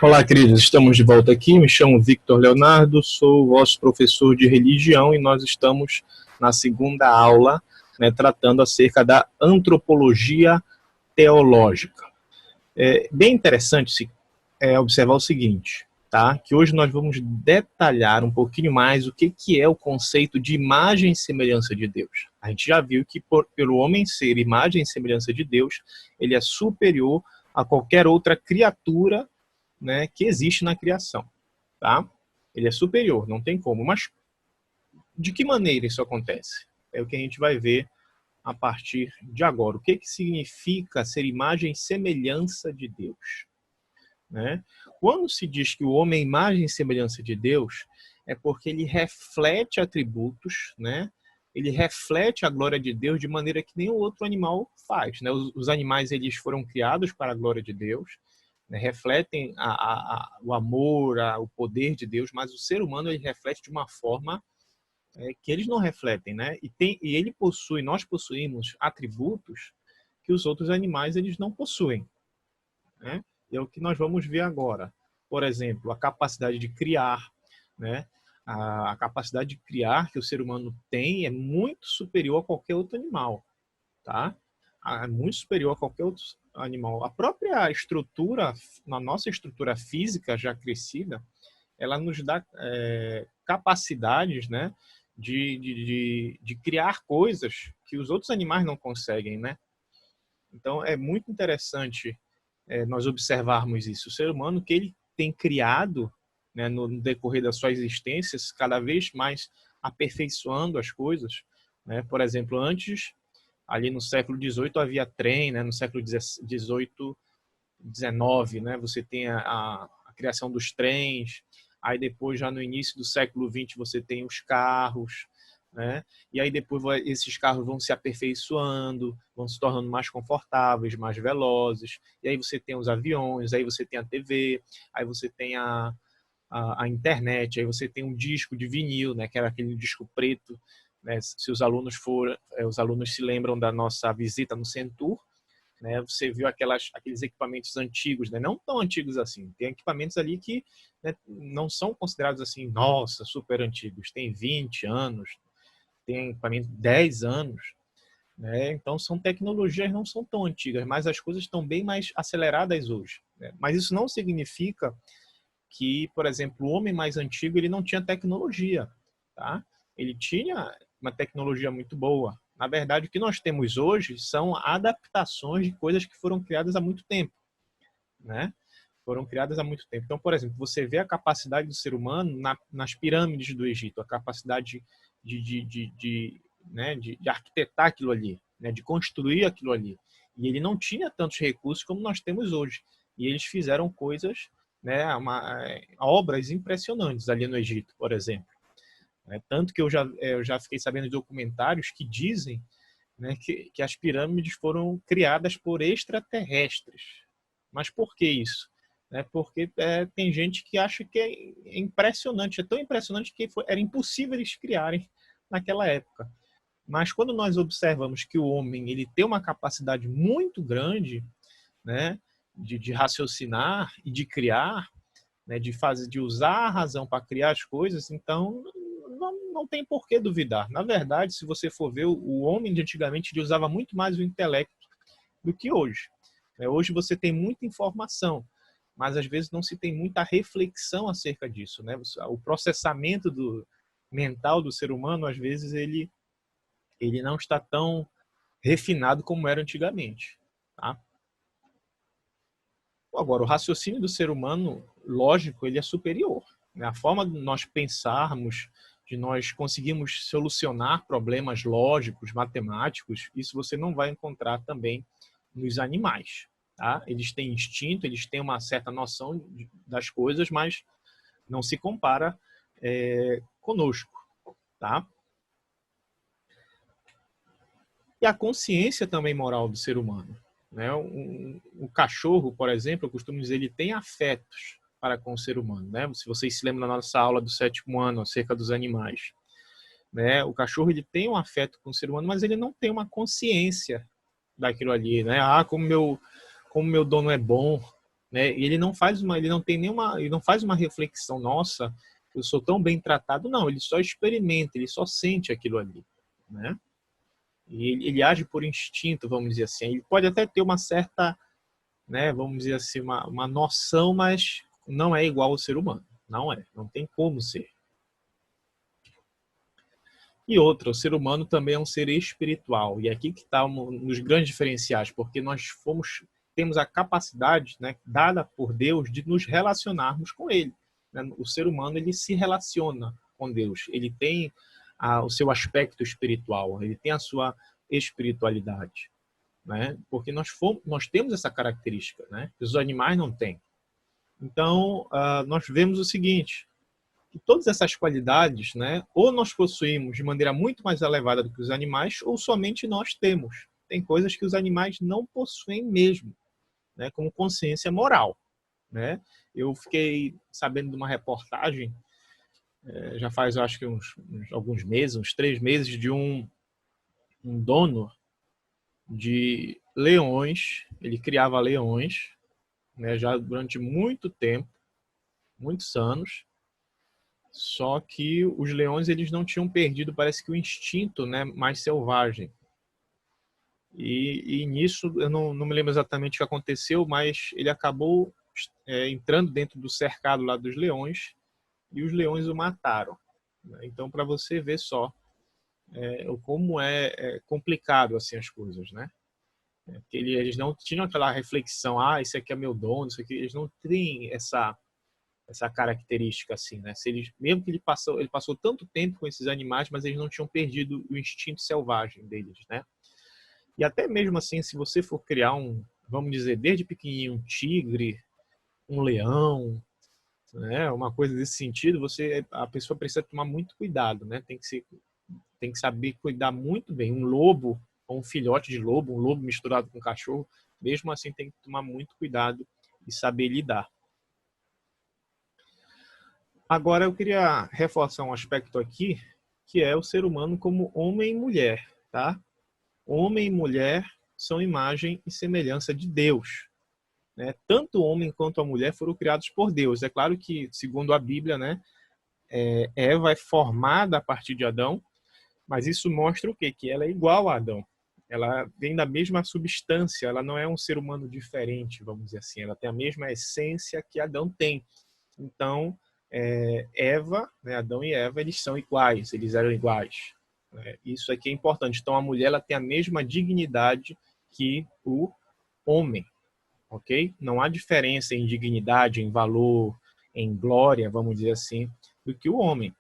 Olá, queridos, estamos de volta aqui. Me chamo Victor Leonardo, sou vosso professor de religião e nós estamos na segunda aula, tratando acerca da antropologia teológica. É bem interessante observar o seguinte, tá? Que hoje nós vamos detalhar um pouquinho mais o que é o conceito de imagem e semelhança de Deus. A gente já viu que pelo homem ser imagem e semelhança de Deus, ele é superior a qualquer outra criatura, que existe na criação, tá? Ele é superior, não tem como. Mas de que maneira isso acontece? É o que a gente vai ver a partir de agora. O que significa ser imagem e semelhança de Deus? Quando se diz que o homem é imagem e semelhança de Deus, é porque ele reflete atributos, ele reflete a glória de Deus de maneira que nenhum outro animal faz. Os animais eles foram criados para a glória de Deus, refletem o amor, o poder de Deus, mas o ser humano ele reflete de uma forma que eles não refletem, e ele possui, nós possuímos atributos que os outros animais eles não possuem, E é o que nós vamos ver agora. Por exemplo, a capacidade de criar, a capacidade de criar que o ser humano tem é muito superior a qualquer outro animal, tá? É muito superior a qualquer outro animal. A própria estrutura, na nossa estrutura física já crescida, ela nos dá capacidades, de criar coisas que os outros animais não conseguem, Então, é muito interessante nós observarmos isso. O ser humano que ele tem criado, no decorrer da sua existência, cada vez mais aperfeiçoando as coisas. Por exemplo, antes, ali no século XVIII havia trem, no século XVIII, XIX, você tem a criação dos trens, aí depois já no início do século XX você tem os carros, e aí depois esses carros vão se aperfeiçoando, vão se tornando mais confortáveis, mais velozes, e aí você tem os aviões, aí você tem a TV, aí você tem a internet, aí você tem um disco de vinil, que era aquele disco preto, se os alunos os alunos se lembram da nossa visita no Centur, você viu aqueles equipamentos antigos, não tão antigos assim. Tem equipamentos ali que não são considerados assim, nossa, super antigos. Tem 20 anos, tem equipamento de 10 anos. Então, são tecnologias não são tão antigas, mas as coisas estão bem mais aceleradas hoje. Mas isso não significa que, por exemplo, o homem mais antigo ele não tinha tecnologia. Tá? Ele tinha uma tecnologia muito boa. Na verdade, o que nós temos hoje são adaptações de coisas que foram criadas há muito tempo, Foram criadas há muito tempo. Então, por exemplo, você vê a capacidade do ser humano nas pirâmides do Egito, a capacidade de arquitetar aquilo ali, de construir aquilo ali. E ele não tinha tantos recursos como nós temos hoje. E eles fizeram coisas, obras impressionantes ali no Egito, por exemplo. Tanto que eu já fiquei sabendo de documentários que dizem que as pirâmides foram criadas por extraterrestres. Mas por que isso? Porque tem gente que acha que é impressionante, é tão impressionante que era impossível eles criarem naquela época. Mas quando nós observamos que o homem ele tem uma capacidade muito grande, de raciocinar e de criar, de usar a razão para criar as coisas, então não tem por que duvidar. Na verdade, se você for ver, o homem de antigamente ele usava muito mais o intelecto do que hoje. Hoje você tem muita informação, mas às vezes não se tem muita reflexão acerca disso. O processamento mental do ser humano, às vezes, ele não está tão refinado como era antigamente. Tá? Agora, o raciocínio do ser humano, lógico, ele é superior. A forma de nós pensarmos, de nós conseguirmos solucionar problemas lógicos, matemáticos, isso você não vai encontrar também nos animais. Tá? Eles têm instinto, eles têm uma certa noção das coisas, mas não se compara conosco. Tá? E a consciência também moral do ser humano. O cachorro, por exemplo, eu costumo dizer, ele tem afetos para com o ser humano. Se vocês se lembram da nossa aula do 7º ano acerca dos animais. O cachorro ele tem um afeto com o ser humano, mas ele não tem uma consciência daquilo ali. Como meu dono é bom, né? E ele não faz ele não faz uma reflexão, nossa, eu sou tão bem tratado. Não, ele só experimenta, ele só sente aquilo ali, né? E ele age por instinto, vamos dizer assim. Ele pode até ter uma certa, né, vamos dizer assim, uma noção, mas não é igual ao ser humano. Não é, não tem como ser. E outra, o ser humano também é um ser espiritual. E aqui que está um dos grandes diferenciais, porque temos a capacidade, né, dada por Deus de nos relacionarmos com Ele, né? O ser humano, ele se relaciona com Deus. Ele tem o seu aspecto espiritual, ele tem a sua espiritualidade, né? Porque nós temos essa característica, né? Que os animais não têm. Então, nós vemos o seguinte, que todas essas qualidades, né, ou nós possuímos de maneira muito mais elevada do que os animais, ou somente nós temos. Tem coisas que os animais não possuem mesmo, né, como consciência moral, né? Eu fiquei sabendo de uma reportagem, já faz, eu acho que alguns meses, uns 3 meses, de um dono de leões. Ele criava leões, né, já durante muito tempo, muitos anos. Só que os leões, eles não tinham perdido, parece que o instinto, né, mais selvagem. E nisso, eu não me lembro exatamente o que aconteceu, mas ele acabou entrando dentro do cercado lá dos leões e os leões o mataram. Então, para você ver só como é complicado assim as coisas, né? Porque eles não tinham aquela reflexão, esse aqui é meu dono, isso aqui. Eles não têm essa característica assim, né? Mesmo que ele passou tanto tempo com esses animais, mas eles não tinham perdido o instinto selvagem deles, né? E até mesmo assim, se você for criar vamos dizer, desde pequenininho, um tigre, um leão, né? Uma coisa desse sentido, a pessoa precisa tomar muito cuidado, né? Tem que saber cuidar muito bem. Um lobo, ou um filhote de lobo, um lobo misturado com um cachorro, mesmo assim tem que tomar muito cuidado e saber lidar. Agora eu queria reforçar um aspecto aqui, que é o ser humano como homem e mulher, tá? Homem e mulher são imagem e semelhança de Deus, né? Tanto o homem quanto a mulher foram criados por Deus. É claro que, segundo a Bíblia, né, Eva é formada a partir de Adão, mas isso mostra o quê? Que ela é igual a Adão. Ela vem da mesma substância, ela não é um ser humano diferente, vamos dizer assim. Ela tem a mesma essência que Adão tem. Então, Eva, né, Adão e Eva, eles são iguais, eles eram iguais. Isso aqui é importante. Então, a mulher ela tem a mesma dignidade que o homem, ok? Não há diferença em dignidade, em valor, em glória, vamos dizer assim, do que o homem.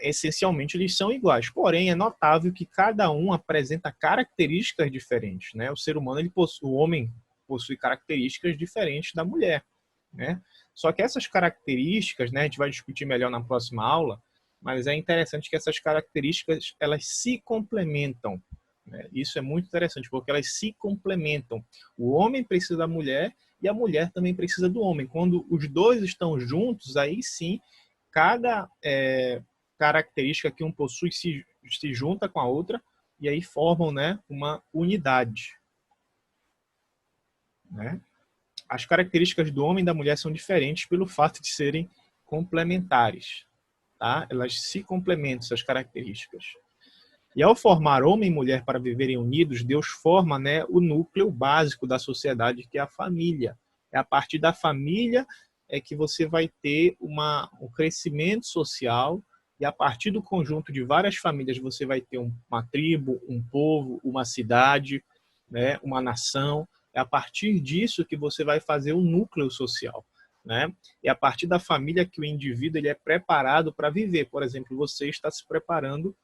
Essencialmente, eles são iguais. Porém, é notável que cada um apresenta características diferentes, né? O ser humano, o homem possui características diferentes da mulher, né? Só que essas características, né, a gente vai discutir melhor na próxima aula, mas é interessante que essas características elas se complementam, né? Isso é muito interessante porque elas se complementam. O homem precisa da mulher e a mulher também precisa do homem. Quando os dois estão juntos, aí sim, cada característica que um possui se junta com a outra e aí formam, né, uma unidade, né? As características do homem e da mulher são diferentes pelo fato de serem complementares, tá? Elas se complementam, essas características. E ao formar homem e mulher para viverem unidos, Deus forma, né, o núcleo básico da sociedade, que é a família. É a partir da família que você vai ter um crescimento social, e a partir do conjunto de várias famílias você vai ter uma tribo, um povo, uma cidade, né, uma nação. É a partir disso que você vai fazer o núcleo social, né? E a partir da família que o indivíduo ele é preparado para viver. Por exemplo, você está se preparando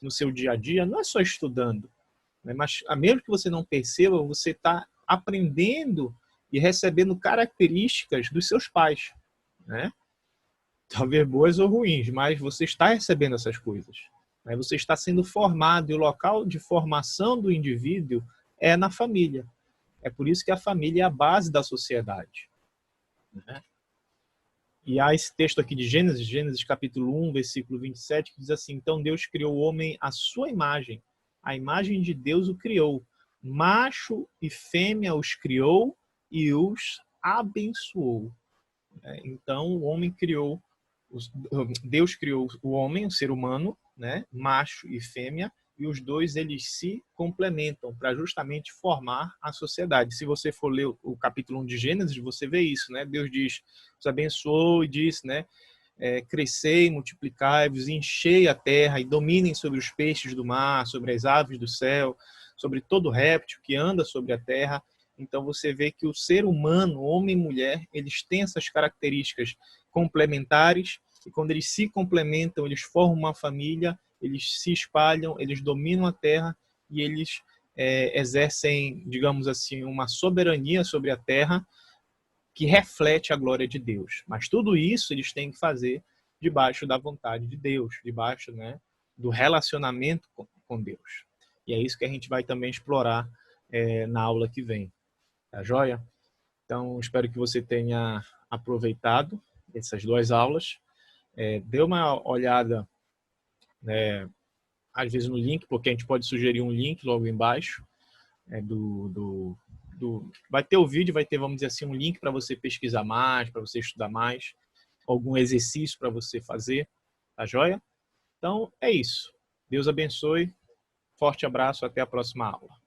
no seu dia a dia, não é só estudando, né? Mas mesmo que você não perceba, você está aprendendo e recebendo características dos seus pais, né? Talvez boas ou ruins, mas você está recebendo essas coisas, né? Você está sendo formado, e o local de formação do indivíduo é na família. É por isso que a família é a base da sociedade, né? E há esse texto aqui de Gênesis capítulo 1, versículo 27, que diz assim: então Deus criou o homem à sua imagem, a imagem de Deus o criou, macho e fêmea os criou e os abençoou. Então, o homem criou, Deus criou o homem, o ser humano, né, macho e fêmea, e os dois eles se complementam para justamente formar a sociedade. Se você for ler o capítulo 1 de Gênesis, você vê isso, né? Deus diz, os abençoou e diz, né, crescei, multiplicai-vos, enchei a terra e dominem sobre os peixes do mar, sobre as aves do céu, sobre todo réptil que anda sobre a terra. Então você vê que o ser humano, homem e mulher, eles têm essas características complementares, e quando eles se complementam, eles formam uma família, eles se espalham, eles dominam a terra e eles exercem, digamos assim, uma soberania sobre a terra que reflete a glória de Deus. Mas tudo isso eles têm que fazer debaixo da vontade de Deus, debaixo, né, do relacionamento com Deus. E é isso que a gente vai também explorar na aula que vem. Tá joia? Então, espero que você tenha aproveitado essas 2 aulas. Dê uma olhada, né, às vezes no link, porque a gente pode sugerir um link logo embaixo. Vai ter o vídeo, vai ter, vamos dizer assim, um link para você pesquisar mais, para você estudar mais, algum exercício para você fazer. Tá joia? Então, é isso. Deus abençoe. Forte abraço. Até a próxima aula.